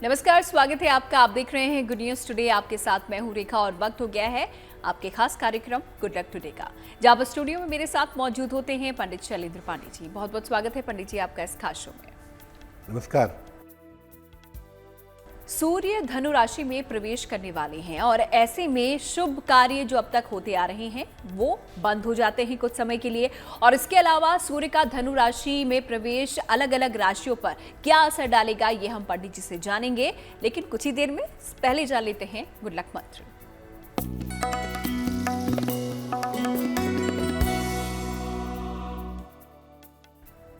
नमस्कार, स्वागत है आपका। आप देख रहे हैं गुड न्यूज टुडे। आपके साथ मैं हूं रेखा और वक्त हो गया है आपके खास कार्यक्रम गुड लक टुडे का, जहां पर स्टूडियो में मेरे साथ मौजूद होते हैं पंडित शैलेंद्र पांडे जी। बहुत बहुत स्वागत है पंडित जी आपका इस खास शो में। नमस्कार। सूर्य धनु राशि में प्रवेश करने वाले हैं और ऐसे में शुभ कार्य जो अब तक होते आ रहे हैं वो बंद हो जाते हैं कुछ समय के लिए। और इसके अलावा सूर्य का धनु राशि में प्रवेश अलग अलग राशियों पर क्या असर डालेगा ये हम पंडित जी से जानेंगे, लेकिन कुछ ही देर में पहले जान लेते हैं गुड लक मंत्र।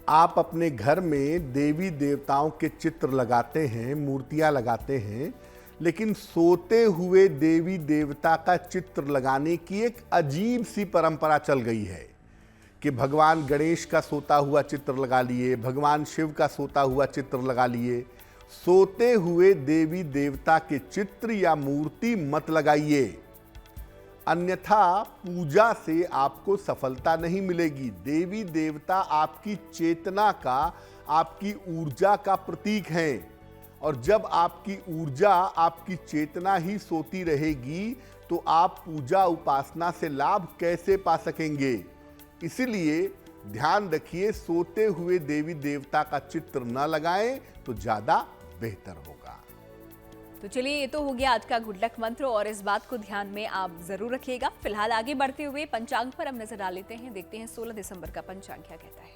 आप अपने घर में देवी देवताओं के चित्र लगाते हैं, मूर्तियां लगाते हैं, लेकिन सोते हुए देवी देवता का चित्र लगाने की एक अजीब सी परंपरा चल गई है कि भगवान गणेश का सोता हुआ चित्र लगा लिए, भगवान शिव का सोता हुआ चित्र लगा लिए। सोते हुए देवी देवता के चित्र या मूर्ति मत लगाइए, अन्यथा पूजा से आपको सफलता नहीं मिलेगी। देवी देवता आपकी चेतना का, आपकी ऊर्जा का प्रतीक हैं, और जब आपकी ऊर्जा, आपकी चेतना ही सोती रहेगी तो आप पूजा उपासना से लाभ कैसे पा सकेंगे। इसलिए ध्यान रखिए, सोते हुए देवी देवता का चित्र न लगाएं तो ज्यादा बेहतर होगा। तो चलिए, ये तो हो गया आज का गुड लक मंत्र और इस बात को ध्यान में आप जरूर रखिएगा। फिलहाल आगे बढ़ते हुए पंचांग पर हम नजर डाल लेते हैं। देखते हैं 16 दिसंबर का पंचांग क्या कहता है।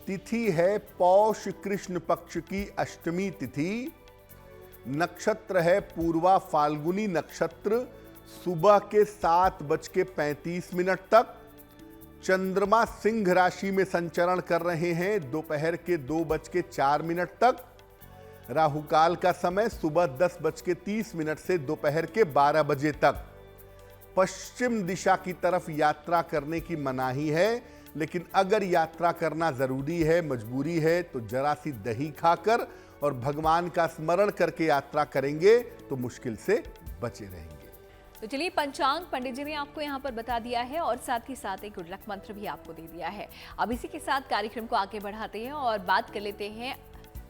तिथि है पौष कृष्ण पक्ष की अष्टमी तिथि। नक्षत्र है पूर्वा फाल्गुनी नक्षत्र, सुबह के 7:35 तक। चंद्रमा सिंह राशि में संचरण कर रहे हैं दोपहर के 2:04 तक। राहुकाल का समय सुबह 10:30 से दोपहर के 12 बजे तक। पश्चिम दिशा की तरफ यात्रा करने की मनाही है, लेकिन अगर यात्रा करना जरूरी है, मजबूरी है, तो जरा सी दही खाकर और भगवान का स्मरण करके यात्रा करेंगे तो मुश्किल से बचे रहेंगे। तो चलिए, पंचांग पंडित जी ने आपको यहाँ पर बता दिया है और साथ ही साथ एक गुड लक मंत्र भी आपको दे दिया है। अब इसी के साथ कार्यक्रम को आगे बढ़ाते हैं और बात कर लेते हैं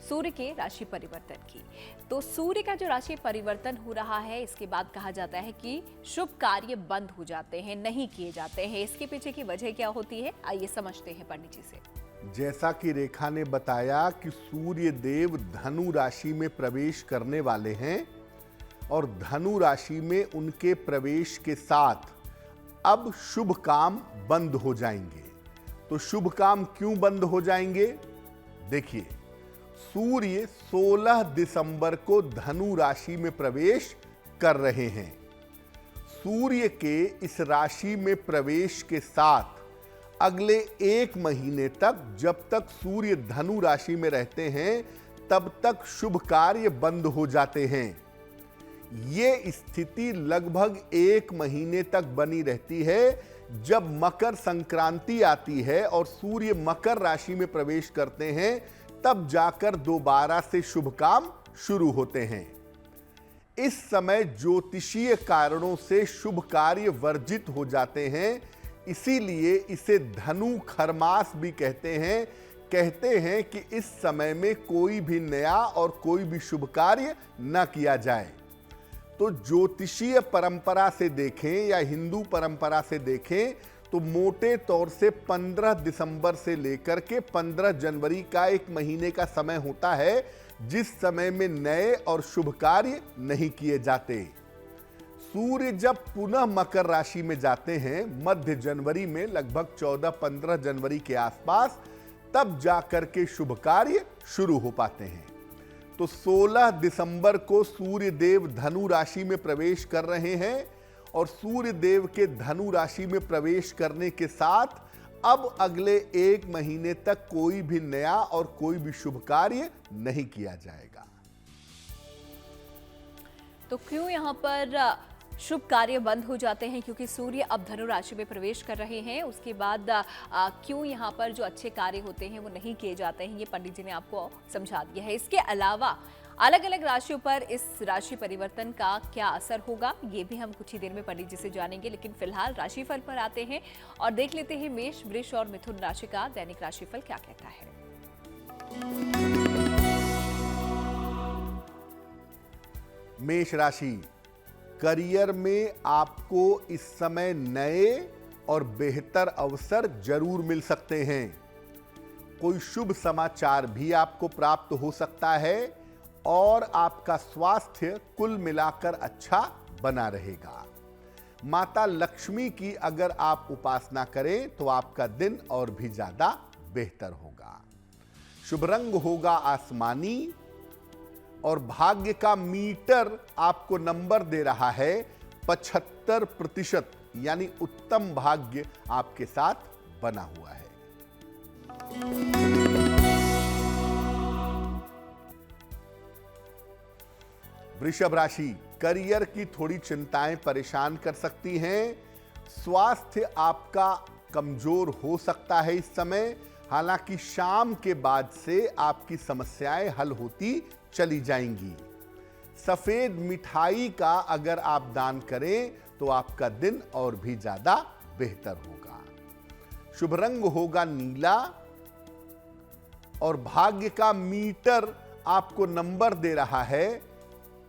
सूर्य के राशि परिवर्तन की। तो सूर्य का जो राशि परिवर्तन हो रहा है, इसके बाद कहा जाता है कि शुभ कार्य बंद हो जाते हैं, नहीं किए जाते हैं। इसके पीछे की वजह क्या होती है, आइए समझते हैं पंडित जी से। जैसा कि रेखा ने बताया कि सूर्य देव धनु राशि में प्रवेश करने वाले हैं और धनु राशि में उनके प्रवेश के साथ अब शुभ काम बंद हो जाएंगे। तो शुभ काम क्यों बंद हो जाएंगे? देखिए, सूर्य 16 दिसंबर को धनु राशि में प्रवेश कर रहे हैं। सूर्य के इस राशि में प्रवेश के साथ अगले 1 महीने तक, जब तक सूर्य धनु राशि में रहते हैं, तब तक शुभ कार्य बंद हो जाते हैं। ये स्थिति लगभग 1 महीने तक बनी रहती है। जब मकर संक्रांति आती है और सूर्य मकर राशि में प्रवेश करते हैं, तब जाकर दोबारा से शुभ काम शुरू होते हैं। इस समय ज्योतिषीय कारणों से शुभ कार्य वर्जित हो जाते हैं, इसीलिए इसे धनु खरमास भी कहते हैं। कहते हैं कि इस समय में कोई भी नया और कोई भी शुभ कार्य न किया जाए। तो ज्योतिषीय परंपरा से देखें या हिंदू परंपरा से देखें तो मोटे तौर से 15 दिसंबर से लेकर के 15 जनवरी का 1 महीने का समय होता है, जिस समय में नए और शुभ कार्य नहीं किए जाते। सूर्य जब पुनः मकर राशि में जाते हैं मध्य जनवरी में, लगभग 14-15 जनवरी के आसपास, तब जाकर के शुभ कार्य शुरू हो पाते हैं। तो 16 दिसंबर को सूर्य देव धनु राशि में प्रवेश कर रहे हैं और सूर्य देव के धनु राशि में प्रवेश करने के साथ अब अगले 1 महीने तक कोई भी नया और कोई भी शुभ कार्य नहीं किया जाएगा। तो क्यों यहाँ पर शुभ कार्य बंद हो जाते हैं? क्योंकि सूर्य अब धनु राशि में प्रवेश कर रहे हैं, उसके बाद क्यों यहाँ पर जो अच्छे कार्य होते हैं वो नहीं किए जाते हैं, ये पंडित जी ने आपको समझा दिया है। इसके अलावा अलग अलग राशियों पर इस राशि परिवर्तन का क्या असर होगा, ये भी हम कुछ ही देर में पंडित जी से जानेंगे। लेकिन फिलहाल राशिफल पर आते हैं और देख लेते हैं मेष, वृष और मिथुन राशि का दैनिक राशिफल क्या कहता है। मेष राशि, करियर में आपको इस समय नए और बेहतर अवसर जरूर मिल सकते हैं। कोई शुभ समाचार भी आपको प्राप्त हो सकता है और आपका स्वास्थ्य कुल मिलाकर अच्छा बना रहेगा। माता लक्ष्मी की अगर आप उपासना करें तो आपका दिन और भी ज्यादा बेहतर होगा। शुभ रंग होगा आसमानी और भाग्य का मीटर आपको नंबर दे रहा है 75%, यानी उत्तम भाग्य आपके साथ बना हुआ है। वृषभ राशि, करियर की थोड़ी चिंताएं परेशान कर सकती हैं। स्वास्थ्य आपका कमजोर हो सकता है इस समय, हालांकि शाम के बाद से आपकी समस्याएं हल होती चली जाएंगी। सफेद मिठाई का अगर आप दान करें तो आपका दिन और भी ज्यादा बेहतर होगा। शुभ रंग होगा नीला और भाग्य का मीटर आपको नंबर दे रहा है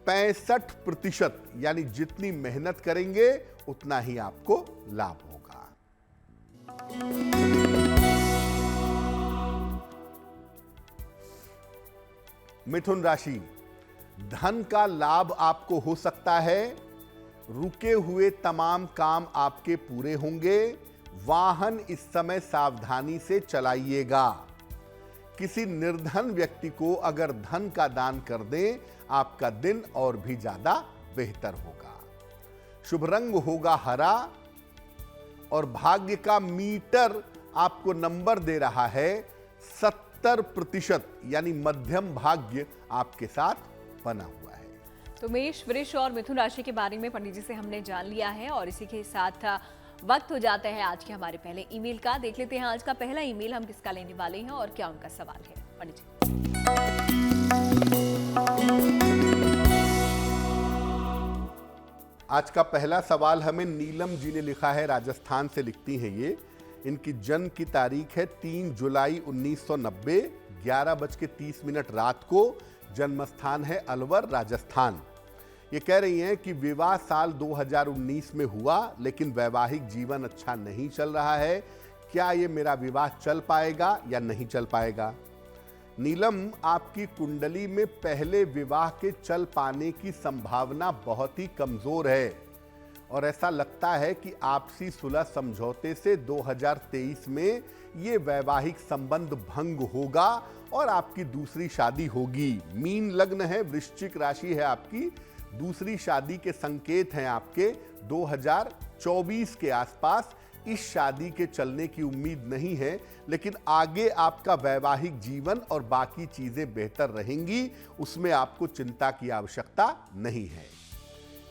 65%, यानी जितनी मेहनत करेंगे उतना ही आपको लाभ होगा। मिथुन राशि, धन का लाभ आपको हो सकता है। रुके हुए तमाम काम आपके पूरे होंगे। वाहन इस समय सावधानी से चलाइएगा। किसी निर्धन व्यक्ति को अगर धन का दान कर दें, आपका दिन और भी ज्यादा बेहतर होगा। शुभ रंग होगा हरा और भाग्य का मीटर आपको नंबर दे रहा है 70%, यानी मध्यम भाग्य आपके साथ बना हुआ है। तो मेष, वृष और मिथुन राशि के बारे में पंडित जी से हमने जान लिया है और इसी के साथ वक्त हो जाता है आज के हमारे पहले ईमेल का। देख लेते हैं आज का पहला ईमेल हम किसका लेने वाले हैं और क्या उनका सवाल है। पंडित जी, आज का पहला सवाल हमें नीलम जी ने लिखा है, राजस्थान से लिखती हैं ये। इनकी जन्म की तारीख है 3 जुलाई 1990, 11:30 रात को। जन्म स्थान है अलवर, राजस्थान। ये कह रही हैं कि विवाह साल 2019 में हुआ, लेकिन वैवाहिक जीवन अच्छा नहीं चल रहा है। क्या ये मेरा विवाह चल पाएगा या नहीं चल पाएगा? नीलम, आपकी कुंडली में पहले विवाह के चल पाने की संभावना बहुत ही कमजोर है और ऐसा लगता है कि आपसी सुलह समझौते से 2023 में ये वैवाहिक संबंध भंग होगा और आपकी दूसरी शादी होगी। मीन लग्न है, वृश्चिक राशि है आपकी। दूसरी शादी के संकेत हैं आपके 2024 के आसपास। इस शादी के चलने की उम्मीद नहीं है, लेकिन आगे आपका वैवाहिक जीवन और बाकी चीजें बेहतर रहेंगी, उसमें आपको चिंता की आवश्यकता नहीं है।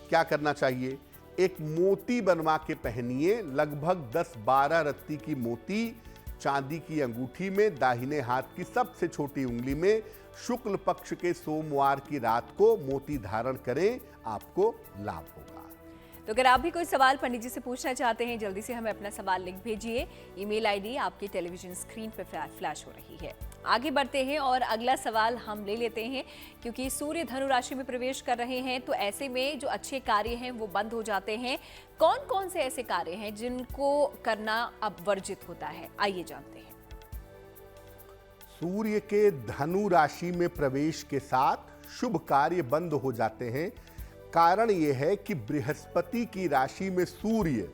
क्या करना चाहिए? एक मोती बनवा के पहनिए, लगभग 10-12 रत्ती की मोती चांदी की अंगूठी में, दाहिने हाथ की सबसे छोटी उंगली में। शुक्ल पक्ष के सोमवार की रात को मोती धारण करें, आपको लाभ होगा। तो अगर आप भी कोई सवाल पंडित जी से पूछना चाहते हैं, जल्दी से हमें अपना सवाल लिख भेजिए। ईमेल आईडी आपकी टेलीविजन स्क्रीन पर फ्लैश हो रही है। आगे बढ़ते हैं और अगला सवाल हम ले लेते हैं, क्योंकि सूर्य धनु राशि में प्रवेश कर रहे हैं, तो ऐसे में जो अच्छे कार्य हैं वो बंद हो जाते हैं। कौन कौन से ऐसे कार्य हैं जिनको करना अब वर्जित होता है, आइए जानते हैं। सूर्य के धनु राशि में प्रवेश के साथ शुभ कार्य बंद हो जाते हैं। कारण यह है कि बृहस्पति की राशि में सूर्य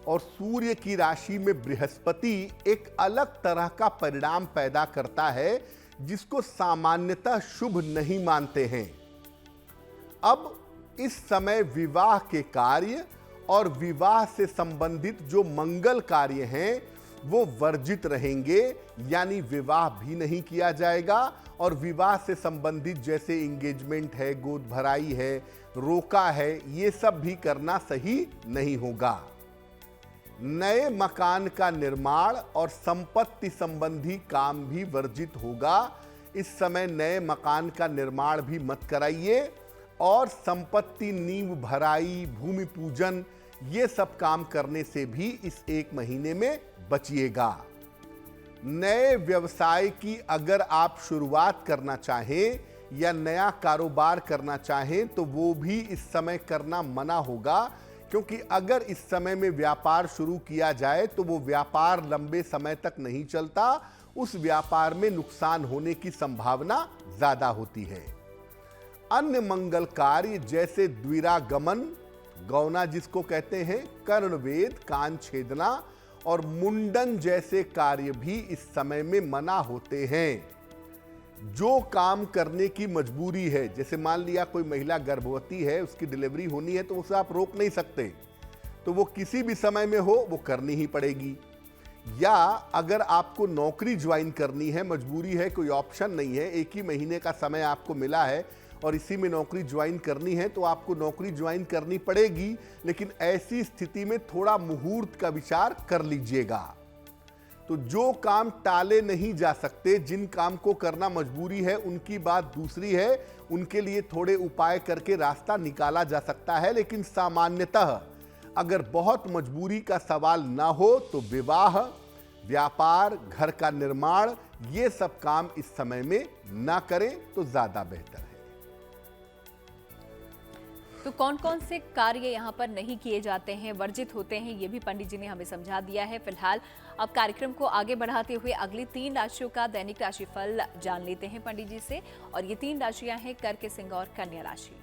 और सूर्य की राशि में बृहस्पति एक अलग तरह का परिणाम पैदा करता है, जिसको सामान्यतः शुभ नहीं मानते हैं। अब इस समय विवाह के कार्य और विवाह से संबंधित जो मंगल कार्य हैं वो वर्जित रहेंगे, यानी विवाह भी नहीं किया जाएगा और विवाह से संबंधित जैसे एंगेजमेंट है, गोद भराई है, रोका है, ये सब भी करना सही नहीं होगा। नए मकान का निर्माण और संपत्ति संबंधी काम भी वर्जित होगा। इस समय नए मकान का निर्माण भी मत कराइए और संपत्ति नींव भराई, भूमि पूजन, ये सब काम करने से भी इस एक महीने में बचिएगा। नए व्यवसाय की अगर आप शुरुआत करना चाहें या नया कारोबार करना चाहें तो वो भी इस समय करना मना होगा, क्योंकि अगर इस समय में व्यापार शुरू किया जाए तो वो व्यापार लंबे समय तक नहीं चलता, उस व्यापार में नुकसान होने की संभावना ज्यादा होती है। अन्य मंगल कार्य जैसे द्विरागमन, गौना जिसको कहते हैं, कर्णवेद, कान छेदना और मुंडन जैसे कार्य भी इस समय में मना होते हैं। जो काम करने की मजबूरी है, जैसे मान लिया कोई महिला गर्भवती है, उसकी डिलीवरी होनी है, तो उसे आप रोक नहीं सकते, तो वो किसी भी समय में हो वो करनी ही पड़ेगी। या अगर आपको नौकरी ज्वाइन करनी है, मजबूरी है, कोई ऑप्शन नहीं है, एक ही महीने का समय आपको मिला है और इसी में नौकरी ज्वाइन करनी है, तो आपको नौकरी ज्वाइन करनी पड़ेगी। लेकिन ऐसी स्थिति में थोड़ा मुहूर्त का विचार कर लीजिएगा। तो जो काम टाले नहीं जा सकते, जिन काम को करना मजबूरी है, उनकी बात दूसरी है, उनके लिए थोड़े उपाय करके रास्ता निकाला जा सकता है। लेकिन सामान्यतः अगर बहुत मजबूरी का सवाल ना हो तो विवाह, व्यापार, घर का निर्माण, ये सब काम इस समय में ना करें तो ज्यादा बेहतर है। तो कौन कौन से कार्य यहाँ पर नहीं किए जाते हैं, वर्जित होते हैं, ये भी पंडित जी ने हमें समझा दिया है। फिलहाल अब कार्यक्रम को आगे बढ़ाते हुए अगली 3 राशियों का दैनिक राशिफल जान लेते हैं पंडित जी से। और ये 3 राशियां हैं कर्क, सिंह और कन्या राशि।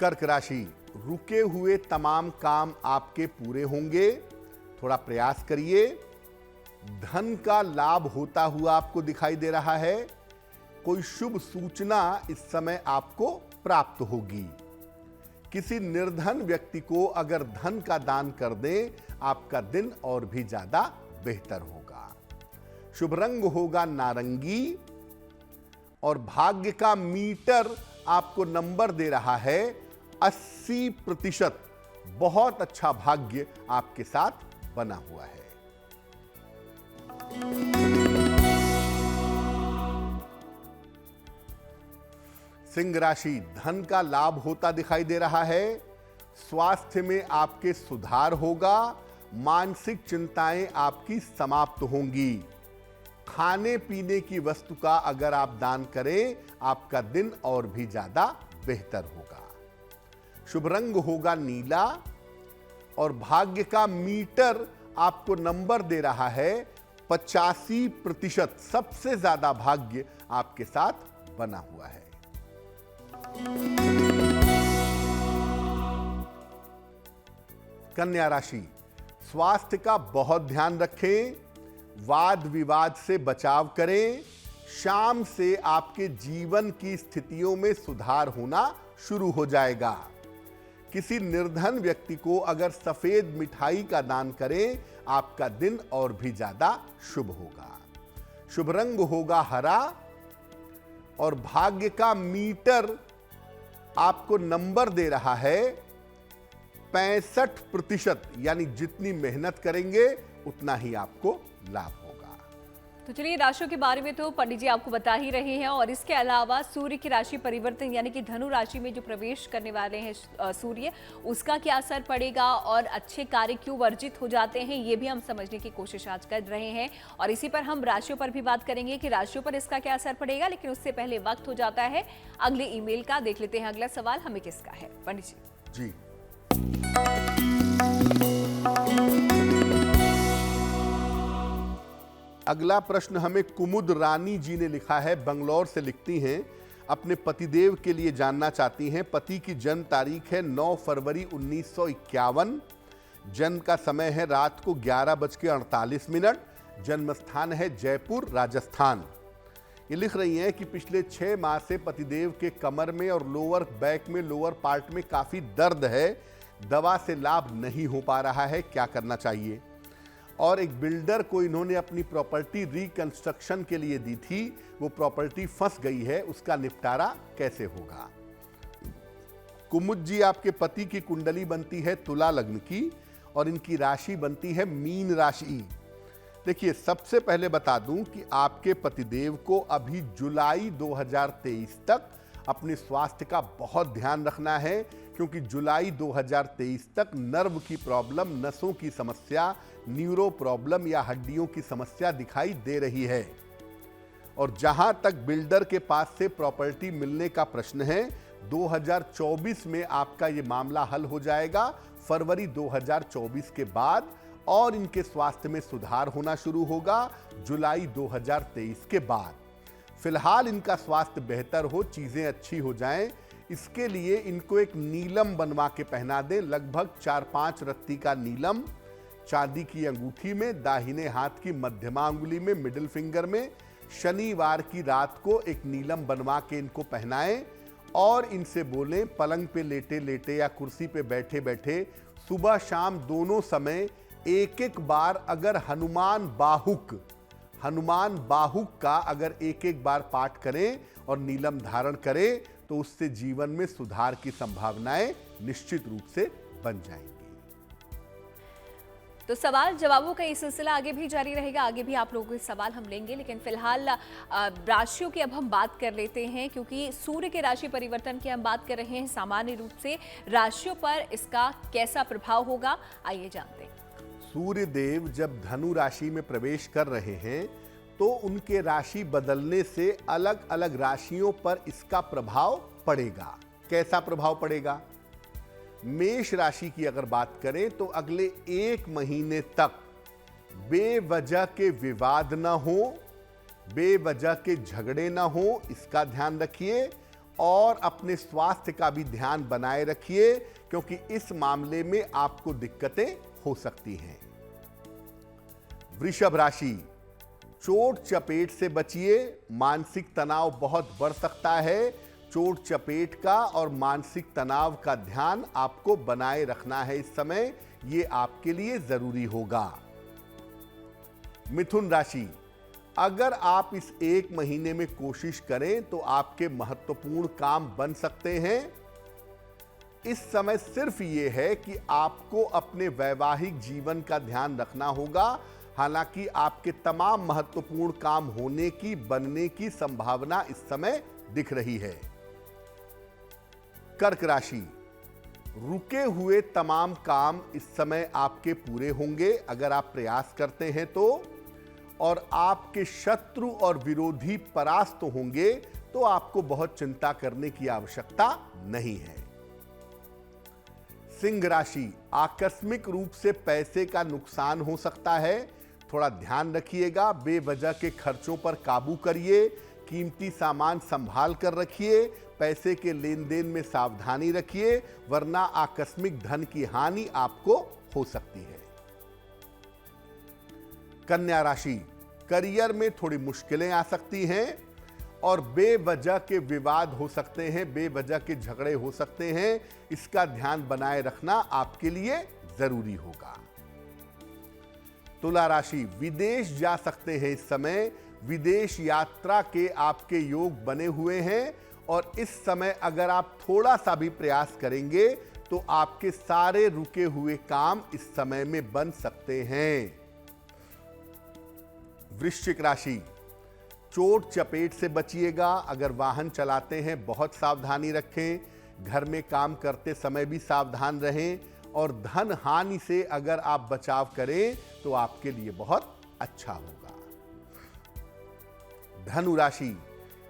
कर्क राशि, रुके हुए तमाम काम आपके पूरे होंगे, थोड़ा प्रयास करिए। धन का लाभ होता हुआ आपको दिखाई दे रहा है। कोई शुभ सूचना इस समय आपको प्राप्त होगी। किसी निर्धन व्यक्ति को अगर धन का दान कर दें, आपका दिन और भी ज्यादा बेहतर होगा। शुभ रंग होगा नारंगी और भाग्य का मीटर आपको नंबर दे रहा है 80%। बहुत अच्छा भाग्य आपके साथ बना हुआ है। सिंह राशि, धन का लाभ होता दिखाई दे रहा है। स्वास्थ्य में आपके सुधार होगा। मानसिक चिंताएं आपकी समाप्त होंगी। खाने पीने की वस्तु का अगर आप दान करें, आपका दिन और भी ज्यादा बेहतर होगा। शुभ रंग होगा नीला और भाग्य का मीटर आपको नंबर दे रहा है 85%। सबसे ज्यादा भाग्य आपके साथ बना हुआ है। कन्या राशि, स्वास्थ्य का बहुत ध्यान रखें। वाद विवाद से बचाव करें। शाम से आपके जीवन की स्थितियों में सुधार होना शुरू हो जाएगा। किसी निर्धन व्यक्ति को अगर सफेद मिठाई का दान करें, आपका दिन और भी ज्यादा शुभ होगा। शुभ रंग होगा हरा और भाग्य का मीटर आपको नंबर दे रहा है 65%। यानी जितनी मेहनत करेंगे उतना ही आपको लाभ होगा। तो चलिए, राशियों के बारे में तो पंडित जी आपको बता ही रहे हैं। और इसके अलावा सूर्य की राशि परिवर्तन यानी कि धनु राशि में जो प्रवेश करने वाले हैं सूर्य, उसका क्या असर पड़ेगा और अच्छे कार्य क्यों वर्जित हो जाते हैं, ये भी हम समझने की कोशिश आज कर रहे हैं। और इसी पर हम राशियों पर भी बात करेंगे कि राशियों पर इसका क्या असर पड़ेगा। लेकिन उससे पहले वक्त हो जाता है अगले ईमेल का। देख लेते हैं अगला सवाल हमें किसका है पंडित जी। अगला प्रश्न हमें कुमुद रानी जी ने लिखा है, बंगलौर से लिखती हैं। अपने पतिदेव के लिए जानना चाहती हैं। पति की जन्म तारीख है 9 फरवरी 1951। जन्म का समय है रात को 11:48। जन्म स्थान है जयपुर, राजस्थान। ये लिख रही हैं कि पिछले 6 माह से पतिदेव के कमर में और लोअर बैक में, लोअर पार्ट में काफी दर्द है। दवा से लाभ नहीं हो पा रहा है, क्या करना चाहिए। और एक बिल्डर को इन्होंने अपनी प्रॉपर्टी रिकंस्ट्रक्शन के लिए दी थी, वो प्रॉपर्टी फंस गई है, उसका निपटारा कैसे होगा। कुमुद जी, आपके पति की कुंडली बनती है तुला लग्न की और इनकी राशि बनती है मीन राशि। देखिए, सबसे पहले बता दूं कि आपके पतिदेव को अभी जुलाई 2023 तक अपने स्वास्थ्य का बहुत ध्यान रखना है, क्योंकि जुलाई 2023 तक नर्व की प्रॉब्लम, नसों की समस्या, न्यूरो प्रॉब्लम या हड्डियों की समस्या दिखाई दे रही है। और जहां तक बिल्डर के पास से प्रॉपर्टी मिलने का प्रश्न है, 2024 में आपका ये मामला हल हो जाएगा, फरवरी 2024 के बाद, और इनके स्वास्थ्य में सुधार होना शुरू होगा जुलाई 2023 के बाद। फिलहाल इनका स्वास्थ्य बेहतर हो, चीजें अच्छी हो जाएं, इसके लिए इनको एक नीलम बनवा के पहना दें, लगभग 4-5 रत्ती का नीलम, चांदी की अंगूठी में, दाहिने हाथ की मध्यमा अंगुली में, मिडिल फिंगर में। शनिवार की रात को एक नीलम बनवा के इनको पहनाएं और इनसे बोलें, पलंग पे लेटे लेटे या कुर्सी पे बैठे बैठे सुबह शाम दोनों समय एक एक बार अगर हनुमान बाहुक का अगर एक एक बार पाठ करें और नीलम धारण करें, तो उससे जीवन में सुधार की संभावनाएं निश्चित रूप से बन जाएंगी। तो सवाल जवाबों का ये सिलसिला आगे भी जारी रहेगा, आगे भी आप लोगों के सवाल हम लेंगे, लेकिन फिलहाल राशियों की अब हम बात कर लेते हैं, क्योंकि सूर्य के राशि परिवर्तन की हम बात कर रहे हैं। सामान्य रूप से राशियों पर इसका कैसा प्रभाव होगा, आइए जानते हैं। सूर्य देव जब धनु राशि में प्रवेश कर रहे हैं, तो उनके राशि बदलने से अलग अलग राशियों पर इसका प्रभाव पड़ेगा। कैसा प्रभाव पड़ेगा? मेष राशि की अगर बात करें तो अगले 1 महीने तक बेवजह के विवाद ना हो, बेवजह के झगड़े ना हो, इसका ध्यान रखिए, और अपने स्वास्थ्य का भी ध्यान बनाए रखिए, क्योंकि इस मामले में आपको दिक्कतें हो सकती हैं। वृषभ राशि, चोट चपेट से बचिए, मानसिक तनाव बहुत बढ़ सकता है। चोट चपेट का और मानसिक तनाव का ध्यान आपको बनाए रखना है इस समय, ये आपके लिए जरूरी होगा। मिथुन राशि, अगर आप इस 1 महीने में कोशिश करें तो आपके महत्वपूर्ण काम बन सकते हैं। इस समय सिर्फ ये है कि आपको अपने वैवाहिक जीवन का ध्यान रखना होगा, हालांकि आपके तमाम महत्वपूर्ण काम होने की, बनने की संभावना इस समय दिख रही है। कर्क राशि, रुके हुए तमाम काम इस समय आपके पूरे होंगे अगर आप प्रयास करते हैं तो, और आपके शत्रु और विरोधी परास्त होंगे, तो आपको बहुत चिंता करने की आवश्यकता नहीं है। सिंह राशि, आकस्मिक रूप से पैसे का नुकसान हो सकता है, थोड़ा ध्यान रखिएगा। बेवजह के खर्चों पर काबू करिए, कीमती सामान संभाल कर रखिए, पैसे के लेन देन में सावधानी रखिए, वरना आकस्मिक धन की हानि आपको हो सकती है। कन्या राशि, करियर में थोड़ी मुश्किलें आ सकती हैं और बेवजह के विवाद हो सकते हैं, बेवजह के झगड़े हो सकते हैं, इसका ध्यान बनाए रखना आपके लिए जरूरी होगा। तुला राशि, विदेश जा सकते हैं इस समय, विदेश यात्रा के आपके योग बने हुए हैं, और इस समय अगर आप थोड़ा सा भी प्रयास करेंगे तो आपके सारे रुके हुए काम इस समय में बन सकते हैं। वृश्चिक राशि, चोट चपेट से बचिएगा, अगर वाहन चलाते हैं बहुत सावधानी रखें, घर में काम करते समय भी सावधान रहें, और धन हानि से अगर आप बचाव करें तो आपके लिए बहुत अच्छा होगा। धनु राशि,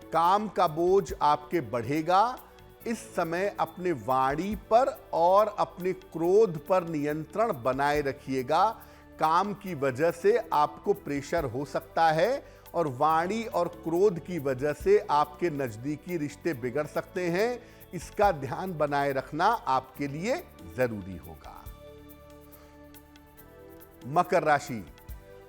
काम का बोझ आपके बढ़ेगा, इस समय अपने वाणी पर और अपने क्रोध पर नियंत्रण बनाए रखिएगा। काम की वजह से आपको प्रेशर हो सकता है, और वाणी और क्रोध की वजह से आपके नजदीकी रिश्ते बिगड़ सकते हैं, इसका ध्यान बनाए रखना आपके लिए जरूरी होगा। मकर राशि,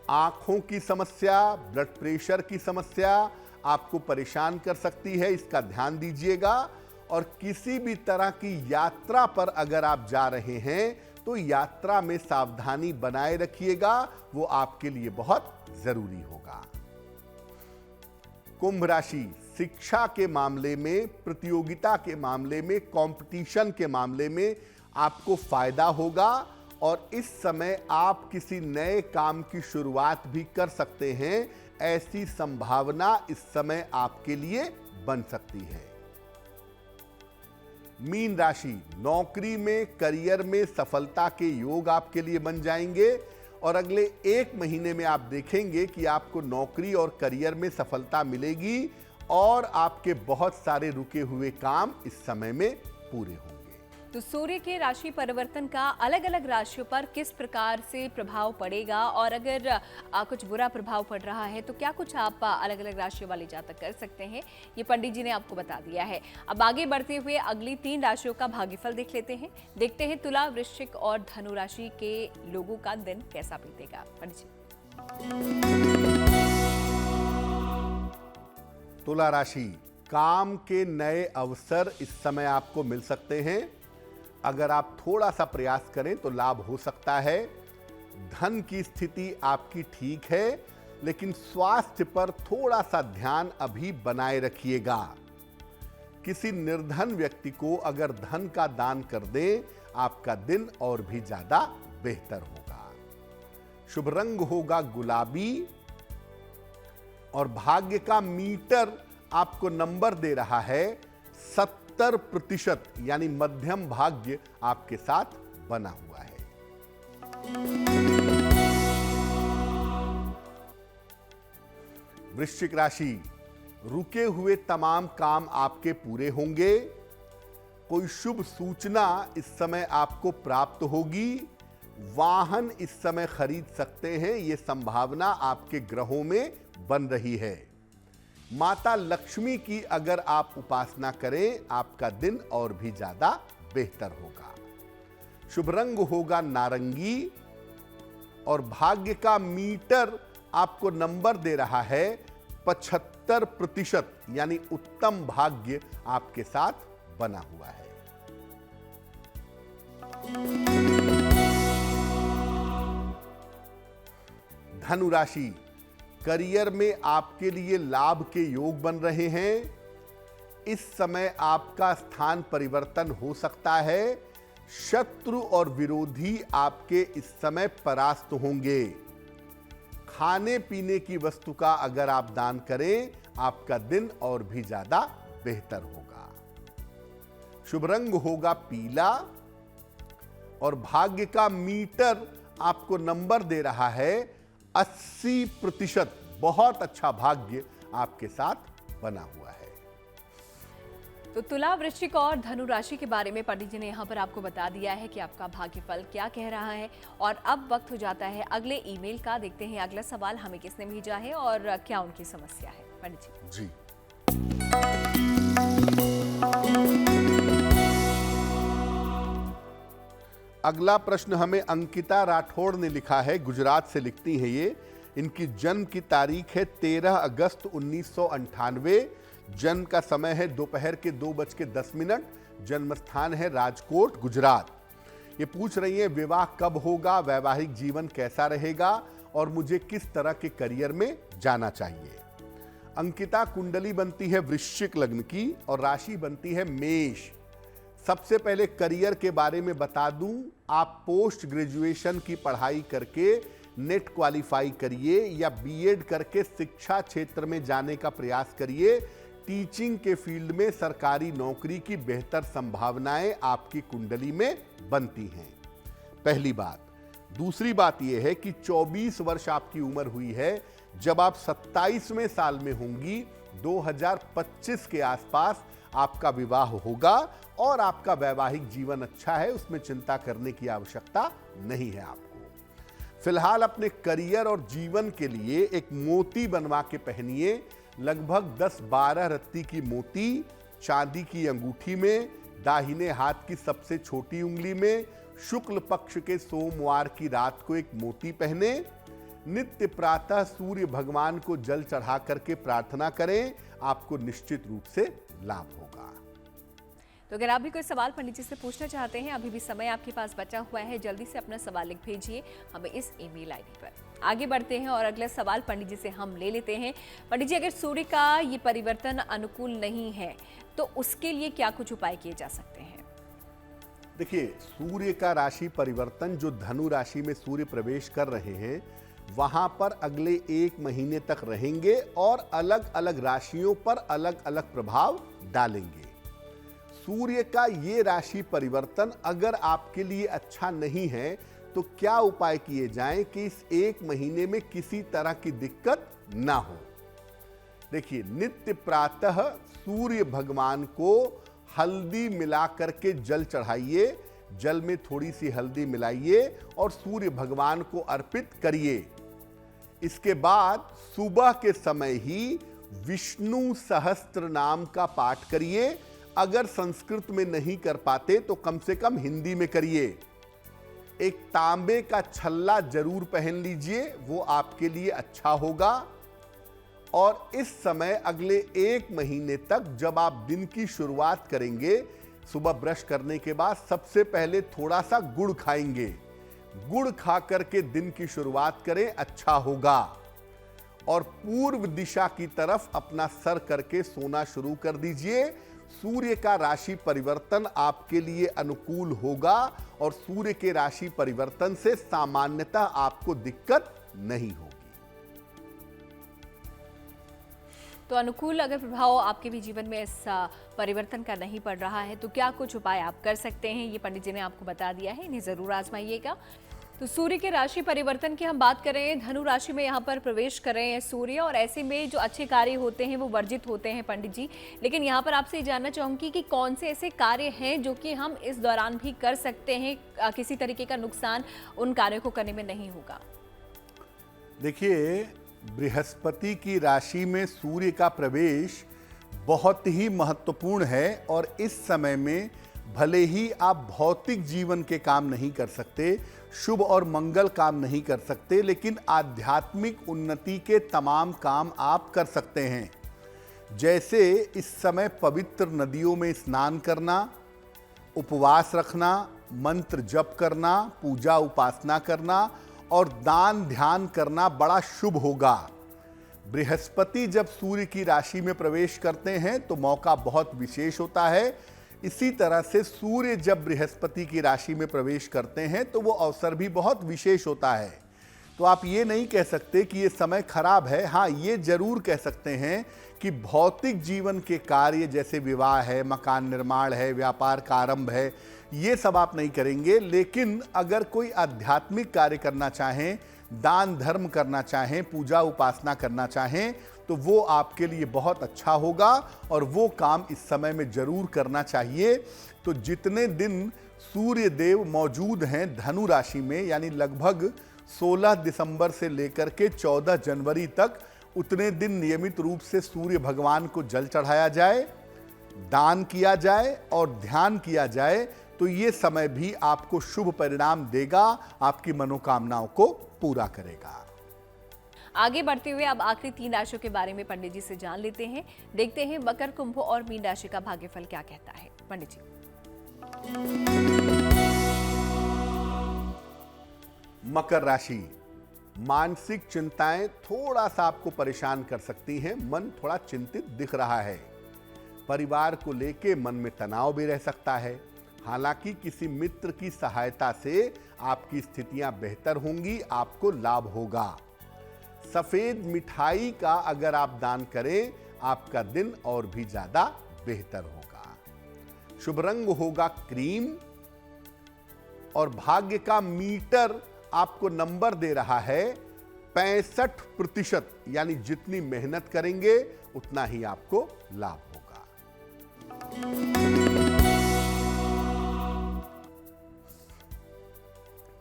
आंखों की समस्या, ब्लड प्रेशर की समस्या आपको परेशान कर सकती है, इसका ध्यान दीजिएगा। और किसी भी तरह की यात्रा पर अगर आप जा रहे हैं तो यात्रा में सावधानी बनाए रखिएगा, वो आपके लिए बहुत जरूरी होगा। कुंभ राशि, शिक्षा के मामले में, प्रतियोगिता के मामले में, कंपटीशन के मामले में आपको फायदा होगा, और इस समय आप किसी नए काम की शुरुआत भी कर सकते हैं। ऐसी संभावना इस समय आपके लिए बन सकती है। मीन राशि, नौकरी में, करियर में सफलता के योग आपके लिए बन जाएंगे और अगले 1 महीने में आप देखेंगे कि आपको नौकरी और करियर में सफलता मिलेगी और आपके बहुत सारे रुके हुए काम इस समय में पूरे होंगे। तो सूर्य के राशि परिवर्तन का अलग अलग राशियों पर किस प्रकार से प्रभाव पड़ेगा और अगर कुछ बुरा प्रभाव पड़ रहा है तो क्या कुछ आप अलग अलग राशियों वाले जातक कर सकते हैं, ये पंडित जी ने आपको बता दिया है। अब आगे बढ़ते हुए अगली 3 राशियों का भाग्यफल देख लेते हैं। देखते हैं तुला, वृश्चिक और धनु राशि के लोगों का दिन कैसा बीतेगा। पंडित जी। तुला राशि, काम के नए अवसर इस समय आपको मिल सकते हैं। अगर आप थोड़ा सा प्रयास करें तो लाभ हो सकता है। धन की स्थिति आपकी ठीक है, लेकिन स्वास्थ्य पर थोड़ा सा ध्यान अभी बनाए रखिएगा। किसी निर्धन व्यक्ति को अगर धन का दान कर दें, आपका दिन और भी ज्यादा बेहतर होगा। शुभ रंग होगा गुलाबी और भाग्य का मीटर आपको नंबर दे रहा है 70%, यानी मध्यम भाग्य आपके साथ बना हुआ है। वृश्चिक राशि, रुके हुए तमाम काम आपके पूरे होंगे। कोई शुभ सूचना इस समय आपको प्राप्त होगी। वाहन इस समय खरीद सकते हैं, यह संभावना आपके ग्रहों में बन रही है। माता लक्ष्मी की अगर आप उपासना करें, आपका दिन और भी ज्यादा बेहतर होगा। शुभ रंग होगा नारंगी और भाग्य का मीटर आपको नंबर दे रहा है 75%, यानी उत्तम भाग्य आपके साथ बना हुआ है। धनु राशि, करियर में आपके लिए लाभ के योग बन रहे हैं। इस समय आपका स्थान परिवर्तन हो सकता है। शत्रु और विरोधी आपके इस समय परास्त होंगे। खाने पीने की वस्तु का अगर आप दान करें, आपका दिन और भी ज्यादा बेहतर होगा। शुभ रंग होगा पीला और भाग्य का मीटर आपको नंबर दे रहा है 80%। बहुत अच्छा भाग्य आपके साथ बना हुआ है। तो तुला, वृश्चिक और धनु राशि के बारे में पंडित जी ने यहाँ पर आपको बता दिया है कि आपका भाग्यफल क्या कह रहा है। और अब वक्त हो जाता है अगले ईमेल का। देखते हैं अगला सवाल हमें किसने भेजा है और क्या उनकी समस्या है। पंडित जी। अगला प्रश्न हमें अंकिता राठौड़ ने लिखा है। गुजरात से लिखती हैं ये। इनकी जन्म की तारीख है 13 अगस्त 1998। जन्म का समय है दोपहर के 2:10। जन्म स्थान है राजकोट, गुजरात। ये पूछ रही है विवाह कब होगा, वैवाहिक जीवन कैसा रहेगा और मुझे किस तरह के करियर में जाना चाहिए। अंकिता, कुंडली बनती है वृश्चिक लग्न की और राशि बनती है मेष। सबसे पहले करियर के बारे में बता दूं, आप पोस्ट ग्रेजुएशन की पढ़ाई करके नेट क्वालिफाई करिए या बीएड करके शिक्षा क्षेत्र में जाने का प्रयास करिए। टीचिंग के फील्ड में सरकारी नौकरी की बेहतर संभावनाएं आपकी कुंडली में बनती हैं। पहली बात। दूसरी बात यह है कि 24 वर्ष आपकी उम्र हुई है। जब आप 27वें साल में होंगी, 2025 के आसपास आपका विवाह होगा और आपका वैवाहिक जीवन अच्छा है, उसमें चिंता करने की आवश्यकता नहीं है आपको। फिलहाल अपने करियर और जीवन के लिए एक मोती बनवा के पहनिए। लगभग 10-12 रत्ती की मोती चांदी की अंगूठी में, दाहिने हाथ की सबसे छोटी उंगली में, शुक्ल पक्ष के सोमवार की रात को एक मोती पहने। नित्य प्रातः सूर्य भगवान को जल चढ़ा करके प्रार्थना करें, आपको निश्चित रूप से लाभ होगा। तो अगर आप भी कोई सवाल पंडित जी से पूछना चाहते हैं, अभी भी समय आपके पास बचा हुआ है, जल्दी से अपना सवाल लिख भेजिए हमें इस ईमेल आईडी पर। आगे बढ़ते हैं और अगला सवाल पंडित जी से हम ले लेते हैं। पंडित जी, अगर सूर्य का ये परिवर्तन अनुकूल नहीं है तो उसके लिए क्या कुछ उपाय किए जा सकते हैं? देखिए, सूर्य का राशि परिवर्तन जो धनु राशि में सूर्य प्रवेश कर रहे हैं, वहां पर अगले 1 महीने तक रहेंगे और अलग अलग राशियों पर अलग अलग प्रभाव डालेंगे। सूर्य का ये राशि परिवर्तन अगर आपके लिए अच्छा नहीं है तो क्या उपाय किए जाएं कि इस 1 महीने में किसी तरह की दिक्कत ना हो। देखिए, नित्य प्रातः सूर्य भगवान को हल्दी मिला करके जल चढ़ाइए, जल में थोड़ी सी हल्दी मिलाइए और सूर्य भगवान को अर्पित करिए। इसके बाद सुबह के समय ही विष्णु सहस्त्र नाम का पाठ करिए। अगर संस्कृत में नहीं कर पाते तो कम से कम हिंदी में करिए। एक तांबे का छल्ला जरूर पहन लीजिए, वो आपके लिए अच्छा होगा। और इस समय अगले 1 महीने तक जब आप दिन की शुरुआत करेंगे, सुबह ब्रश करने के बाद सबसे पहले थोड़ा सा गुड़ खाएंगे। गुड़ खा करके दिन की शुरुआत करें, अच्छा होगा। और पूर्व दिशा की तरफ अपना सर करके सोना शुरू कर दीजिए। सूर्य का राशि परिवर्तन आपके लिए अनुकूल होगा और सूर्य के राशि परिवर्तन से सामान्यतः आपको दिक्कत नहीं होगी। तो अनुकूल अगर प्रभाव आपके भी जीवन में इस परिवर्तन का नहीं पड़ रहा है तो क्या कुछ उपाय आप कर सकते हैं, ये पंडित जी ने आपको बता दिया है, इन्हें जरूर आजमाइएगा। तो सूर्य के राशि परिवर्तन की हम बात करें, धनु राशि में यहाँ पर प्रवेश कर रहे हैं सूर्य, और ऐसे में जो अच्छे कार्य होते हैं वो वर्जित होते हैं पंडित जी। लेकिन यहाँ पर आपसे जानना चाहूंगी कि कौन से ऐसे कार्य हैं जो कि हम इस दौरान भी कर सकते हैं, किसी तरीके का नुकसान उन कार्यों को करने में नहीं होगा। देखिए, बृहस्पति की राशि में सूर्य का प्रवेश बहुत ही महत्वपूर्ण है और इस समय में भले ही आप भौतिक जीवन के काम नहीं कर सकते, शुभ और मंगल काम नहीं कर सकते, लेकिन आध्यात्मिक उन्नति के तमाम काम आप कर सकते हैं। जैसे इस समय पवित्र नदियों में स्नान करना, उपवास रखना, मंत्र जप करना, पूजा उपासना करना और दान ध्यान करना बड़ा शुभ होगा। बृहस्पति जब सूर्य की राशि में प्रवेश करते हैं तो मौका बहुत विशेष होता है। इसी तरह से सूर्य जब बृहस्पति की राशि में प्रवेश करते हैं तो वो अवसर भी बहुत विशेष होता है। तो आप ये नहीं कह सकते कि ये समय खराब है। हाँ, ये जरूर कह सकते हैं कि भौतिक जीवन के कार्य जैसे विवाह है, मकान निर्माण है, व्यापार का आरंभ है, ये सब आप नहीं करेंगे। लेकिन अगर कोई आध्यात्मिक कार्य करना चाहें, दान धर्म करना चाहें, पूजा उपासना करना चाहें, तो वो आपके लिए बहुत अच्छा होगा और वो काम इस समय में जरूर करना चाहिए। तो जितने दिन सूर्य देव मौजूद हैं धनु राशि में, यानी लगभग 16 दिसंबर से लेकर के 14 जनवरी तक, उतने दिन नियमित रूप से सूर्य भगवान को जल चढ़ाया जाए, दान किया जाए और ध्यान किया जाए, तो ये समय भी आपको शुभ परिणाम देगा, आपकी मनोकामनाओं को पूरा करेगा। आगे बढ़ते हुए अब आखिरी 3 राशियों के बारे में पंडित जी से जान लेते हैं। देखते हैं मकर, कुंभ और मीन राशि का भाग्यफल क्या कहता है। पंडित जी। मकर राशि, मानसिक चिंताएं थोड़ा सा आपको परेशान कर सकती हैं। मन थोड़ा चिंतित दिख रहा है। परिवार को लेके मन में तनाव भी रह सकता है। हालांकि किसी मित्र की सहायता से आपकी स्थितियां बेहतर होंगी, आपको लाभ होगा। सफेद मिठाई का अगर आप दान करें, आपका दिन और भी ज्यादा बेहतर होगा। शुभ रंग होगा क्रीम और भाग्य का मीटर आपको नंबर दे रहा है 65%, यानी जितनी मेहनत करेंगे उतना ही आपको लाभ होगा।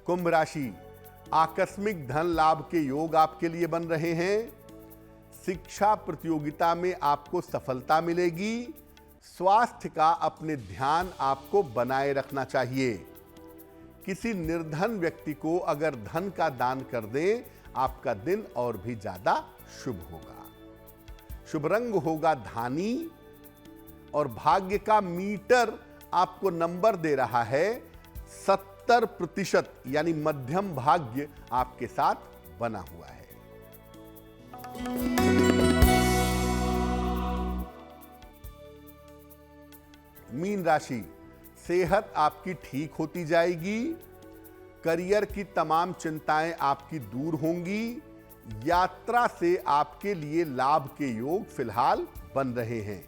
कुंभ राशि, आकस्मिक धन लाभ के योग आपके लिए बन रहे हैं। शिक्षा प्रतियोगिता में आपको सफलता मिलेगी। स्वास्थ्य का अपने ध्यान आपको बनाए रखना चाहिए। किसी निर्धन व्यक्ति को अगर धन का दान कर दें, आपका दिन और भी ज्यादा शुभ होगा। शुभ रंग होगा धानी और भाग्य का मीटर आपको नंबर दे रहा है 70%, यानी मध्यम भाग्य आपके साथ बना हुआ है। मीन राशि, सेहत आपकी ठीक होती जाएगी, करियर की तमाम चिंताएं आपकी दूर होंगी, यात्रा से आपके लिए लाभ के योग फिलहाल बन रहे हैं।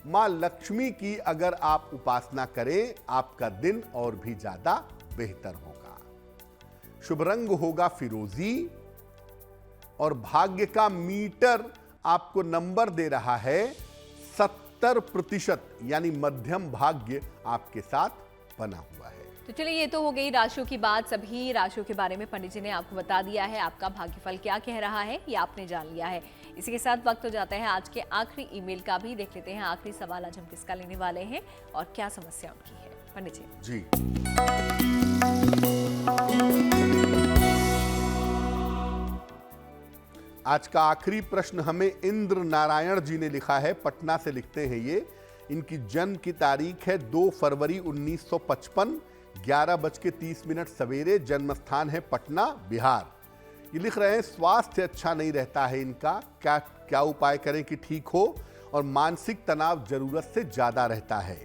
मां लक्ष्मी की अगर आप उपासना करें, आपका दिन और भी ज्यादा बेहतर होगा। शुभ रंग होगा फिरोजी और भाग्य का मीटर आपको नंबर दे रहा है 70%, यानी मध्यम भाग्य आपके साथ बना हुआ है। तो चलिए, ये तो हो गई राशियों की बात। सभी राशियों के बारे में पंडित जी ने आपको बता दिया है। आपका भाग्यफल क्या कह रहा है ये आपने जान लिया है। इसी के साथ वक्त हो जाता है आज के आखिरी ईमेल का भी। देख लेते हैं आखिरी सवाल आज हम किसका लेने वाले हैं और क्या समस्या उनकी है। पंडित जी। आज का आखिरी प्रश्न हमें इंद्र नारायण जी ने लिखा है, पटना से लिखते हैं ये। इनकी जन्म की तारीख है 2 फरवरी 1955, 11:30 सवेरे। जन्म स्थान है पटना, बिहार। ये लिख रहे हैं स्वास्थ्य अच्छा नहीं रहता है इनका, क्या उपाय करें कि ठीक हो, और मानसिक तनाव जरूरत से ज्यादा रहता है।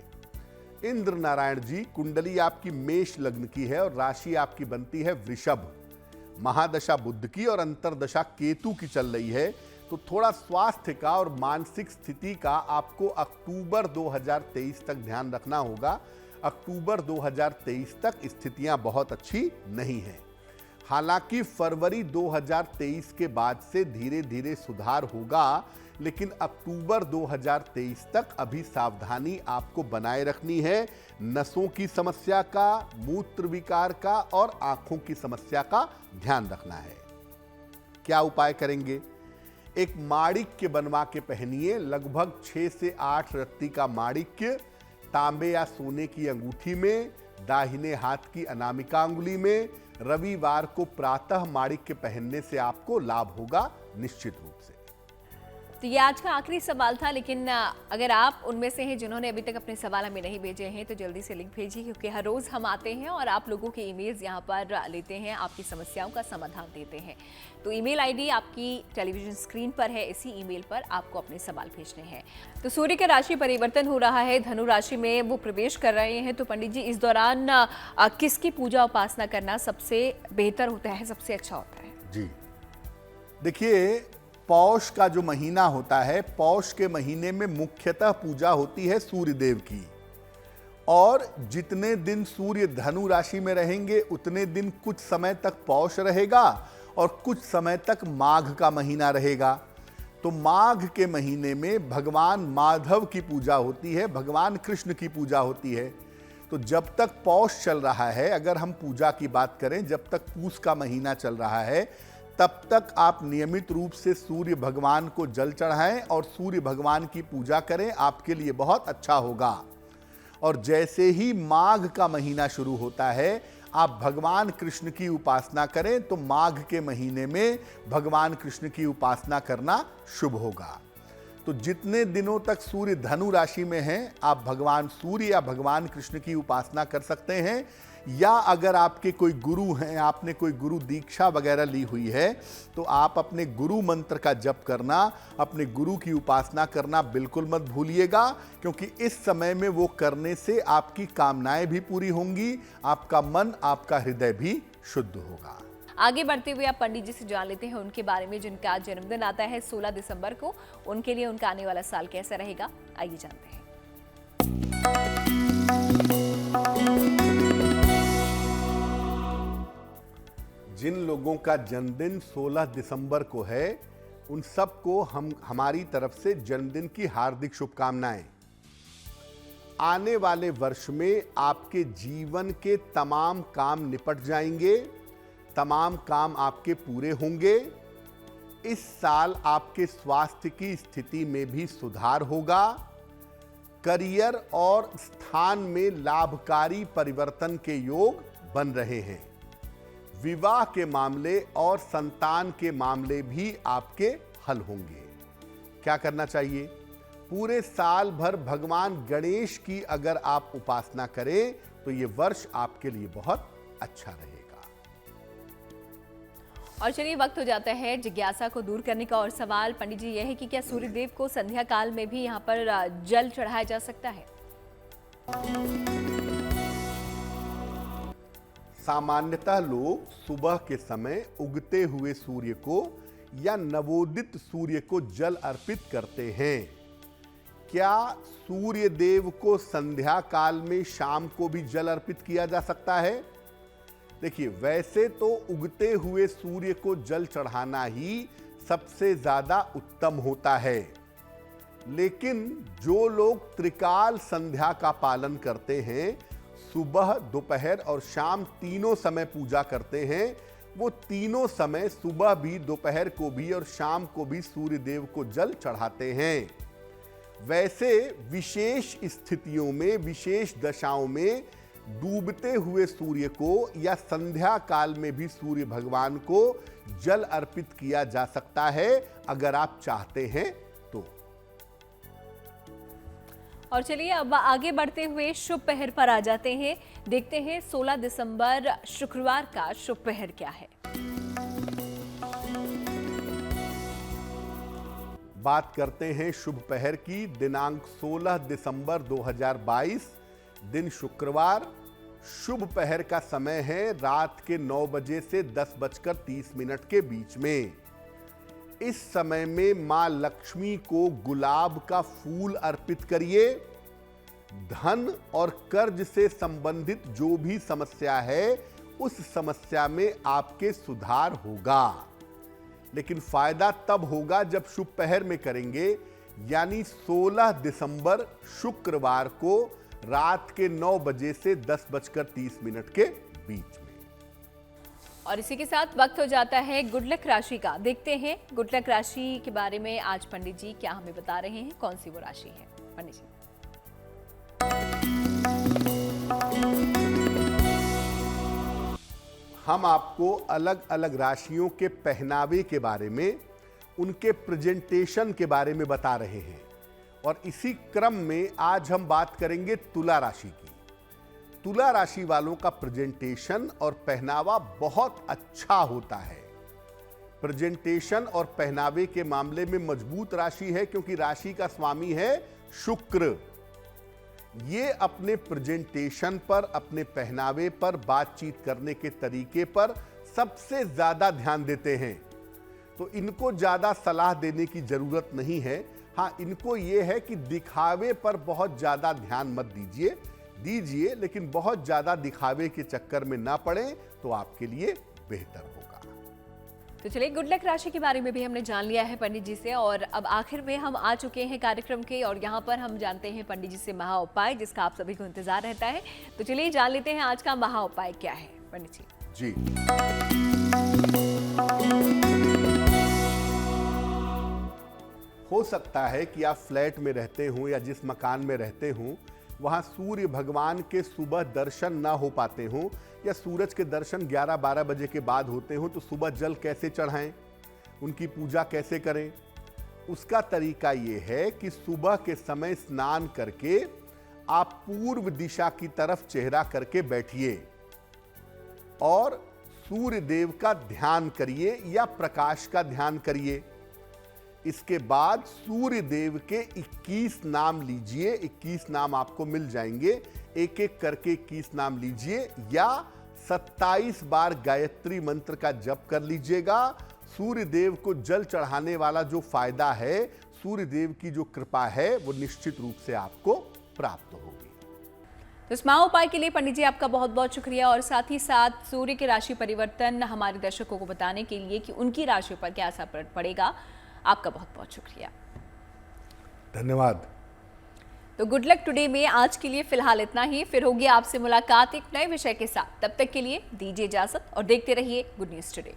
इंद्र नारायण जी, कुंडली आपकी मेष लग्न की है और राशि आपकी बनती है वृषभ। महादशा बुध की और अंतरदशा केतु की चल रही है, तो थोड़ा स्वास्थ्य का और मानसिक स्थिति का आपको अक्टूबर 2023 तक ध्यान रखना होगा। अक्टूबर 2023 तक स्थितियां बहुत अच्छी नहीं हैं। हालांकि फरवरी 2023 के बाद से धीरे धीरे सुधार होगा, लेकिन अक्टूबर 2023 तक अभी सावधानी आपको बनाए रखनी है। नसों की समस्या का, मूत्र विकार का और आंखों की समस्या का ध्यान रखना है। क्या उपाय करेंगे? एक माणिक्य बनवा के पहनिए, लगभग 6 से 8 रत्ती का माणिक्य तांबे या सोने की अंगूठी में, दाहिने हाथ की अनामिका अंगुली में। रविवार को प्रातः माणिक्य पहनने से आपको लाभ होगा निश्चित रूप से। तो ये आज का आखिरी सवाल था, लेकिन अगर आप उनमें से हैं जिन्होंने अभी तक अपने सवाल हमें नहीं भेजे हैं तो जल्दी से लिंक भेजिए, क्योंकि हर रोज़ हम आते हैं और आप लोगों के ईमेल्स यहाँ पर लेते हैं, आपकी समस्याओं का समाधान देते हैं। तो ईमेल आईडी आपकी टेलीविजन स्क्रीन पर है, इसी ईमेल पर आपको अपने सवाल भेजने हैं। तो सूर्य का राशि परिवर्तन हो रहा है, धनु राशि में वो प्रवेश कर रहे हैं। तो पंडित जी, इस दौरान किसकी पूजा उपासना करना सबसे बेहतर होता है, सबसे अच्छा होता है? जी देखिए, पौष का जो महीना होता है, पौष के महीने में मुख्यतः पूजा होती है सूर्य देव की। और जितने दिन सूर्य धनु राशि में रहेंगे उतने दिन कुछ समय तक पौष रहेगा और कुछ समय तक माघ का महीना रहेगा। तो माघ के महीने में भगवान माधव की पूजा होती है, भगवान कृष्ण की पूजा होती है। तो जब तक पौष चल रहा है, अगर हम पूजा की बात करें, जब तक पूष का महीना चल रहा है, तब तक आप नियमित रूप से सूर्य भगवान को जल चढ़ाएं और सूर्य भगवान की पूजा करें, आपके लिए बहुत अच्छा होगा। और जैसे ही माघ का महीना शुरू होता है, आप भगवान कृष्ण की उपासना करें, तो माघ के महीने में भगवान कृष्ण की उपासना करना शुभ होगा। तो जितने दिनों तक सूर्य धनु राशि में हैं, आप भगवान सूर्य या भगवान कृष्ण की उपासना कर सकते हैं। या अगर आपके कोई गुरु हैं, आपने कोई गुरु दीक्षा वगैरह ली हुई है, तो आप अपने गुरु मंत्र का जप करना, अपने गुरु की उपासना करना बिल्कुल मत भूलिएगा, क्योंकि इस समय में वो करने से आपकी कामनाएं भी पूरी होंगी, आपका मन, आपका हृदय भी शुद्ध होगा। आगे बढ़ते हुए आप पंडित जी से जान लेते हैं उनके बारे में, जिनका जन्मदिन आता है 16 दिसंबर को। उनके लिए उनका आने वाला साल कैसा रहेगा, आइए जानते हैं। जिन लोगों का जन्मदिन 16 दिसंबर को है, उन सबको हमारी तरफ से जन्मदिन की हार्दिक शुभकामनाएं। आने वाले वर्ष में आपके जीवन के तमाम काम निपट जाएंगे, तमाम काम आपके पूरे होंगे। इस साल आपके स्वास्थ्य की स्थिति में भी सुधार होगा। करियर और स्थान में लाभकारी परिवर्तन के योग बन रहे हैं। विवाह के मामले और संतान के मामले भी आपके हल होंगे। क्या करना चाहिए? पूरे साल भर भगवान गणेश की अगर आप उपासना करें तो ये वर्ष आपके लिए बहुत अच्छा रहेगा। और चलिए, वक्त हो जाता है जिज्ञासा को दूर करने का। और सवाल पंडित जी यह है कि क्या सूर्यदेव को संध्या काल में भी यहाँ पर जल चढ़ाया जा सकता है? सामान्यतः लोग सुबह के समय उगते हुए सूर्य को या नवोदित सूर्य को जल अर्पित करते हैं। क्या सूर्य देव को संध्या काल में शाम को भी जल अर्पित किया जा सकता है? देखिए, वैसे तो उगते हुए सूर्य को जल चढ़ाना ही सबसे ज्यादा उत्तम होता है, लेकिन जो लोग त्रिकाल संध्या का पालन करते हैं, सुबह, दोपहर और शाम तीनों समय पूजा करते हैं, वो तीनों समय सुबह भी, दोपहर को भी और शाम को भी सूर्य देव को जल चढ़ाते हैं। वैसे विशेष स्थितियों में, विशेष दशाओं में डूबते हुए सूर्य को या संध्या काल में भी सूर्य भगवान को जल अर्पित किया जा सकता है, अगर आप चाहते हैं तो। और चलिए अब आगे बढ़ते हुए शुभ पहर पर आ जाते हैं। देखते हैं 16 दिसंबर शुक्रवार का शुभ पहर क्या है। बात करते हैं शुभ पहर की। दिनांक 16 दिसंबर 2022, दिन शुक्रवार। शुभ पहर का समय है रात के 9 बजे से 10:30 के बीच में। इस समय में मां लक्ष्मी को गुलाब का फूल अर्पित करिए। धन और कर्ज से संबंधित जो भी समस्या है, उस समस्या में आपके सुधार होगा, लेकिन फायदा तब होगा जब शुभ पहर में करेंगे, यानी 16 दिसंबर शुक्रवार को रात के 9 बजे से 10:30 के बीच में। और इसी के साथ वक्त हो जाता है गुड लक राशि का। देखते हैं गुड लक राशि के बारे में आज पंडित जी क्या हमें बता रहे हैं, कौन सी वो राशि है। पंडित जी, हम आपको अलग अलग राशियों के पहनावे के बारे में, उनके प्रेजेंटेशन के बारे में बता रहे हैं, और इसी क्रम में आज हम बात करेंगे तुला राशि की। तुला राशि वालों का प्रेजेंटेशन और पहनावा बहुत अच्छा होता है। प्रेजेंटेशन और पहनावे के मामले में मजबूत राशि है, क्योंकि राशि का स्वामी है शुक्र। ये अपने प्रेजेंटेशन पर, अपने पहनावे पर, बातचीत करने के तरीके पर सबसे ज्यादा ध्यान देते हैं, तो इनको ज्यादा सलाह देने की जरूरत नहीं है। हाँ, इनको ये है कि दिखावे पर बहुत ज्यादा ध्यान मत दीजिए, लेकिन बहुत ज्यादा दिखावे के चक्कर में ना पड़े तो आपके लिए बेहतर होगा। तो चलिए गुड लक राशि के बारे में भी हमने जान लिया है पंडित जी से, और अब आखिर में हम आ चुके हैं कार्यक्रम के, और यहाँ पर हम जानते हैं पंडित जी से महा उपाय, जिसका आप सभी को इंतजार रहता है। तो चलिए जान लेते हैं आज का महा उपाय क्या है पंडित जी। हो सकता है कि आप फ्लैट में रहते हो या जिस मकान में रहते हो, वहां सूर्य भगवान के सुबह दर्शन ना हो पाते हो, या सूरज के दर्शन 11-12 बजे के बाद होते हो, तो सुबह जल कैसे चढ़ाएं, उनकी पूजा कैसे करें? उसका तरीका ये है कि सुबह के समय स्नान करके आप पूर्व दिशा की तरफ चेहरा करके बैठिए और सूर्य देव का ध्यान करिए या प्रकाश का ध्यान करिए। इसके बाद सूर्य देव के 21 नाम लीजिए। 21 नाम आपको मिल जाएंगे, एक एक करके 21 नाम लीजिए, या 27 बार गायत्री मंत्र का जप कर लीजिएगा। सूर्य देव को जल चढ़ाने वाला जो फायदा है, सूर्य देव की जो कृपा है, वो निश्चित रूप से आपको प्राप्त होगी। तो इस महा उपाय के लिए पंडित जी आपका बहुत बहुत शुक्रिया, और साथ ही साथ सूर्य के राशि परिवर्तन हमारे दर्शकों को बताने के लिए कि उनकी राशि पर क्या असर पड़ेगा, आपका बहुत बहुत शुक्रिया। धन्यवाद। तो गुड लक टुडे में आज के लिए फिलहाल इतना ही। फिर होगी आपसे मुलाकात एक नए विषय के साथ। तब तक के लिए दीजिए इजाजत और देखते रहिए गुड न्यूज टुडे।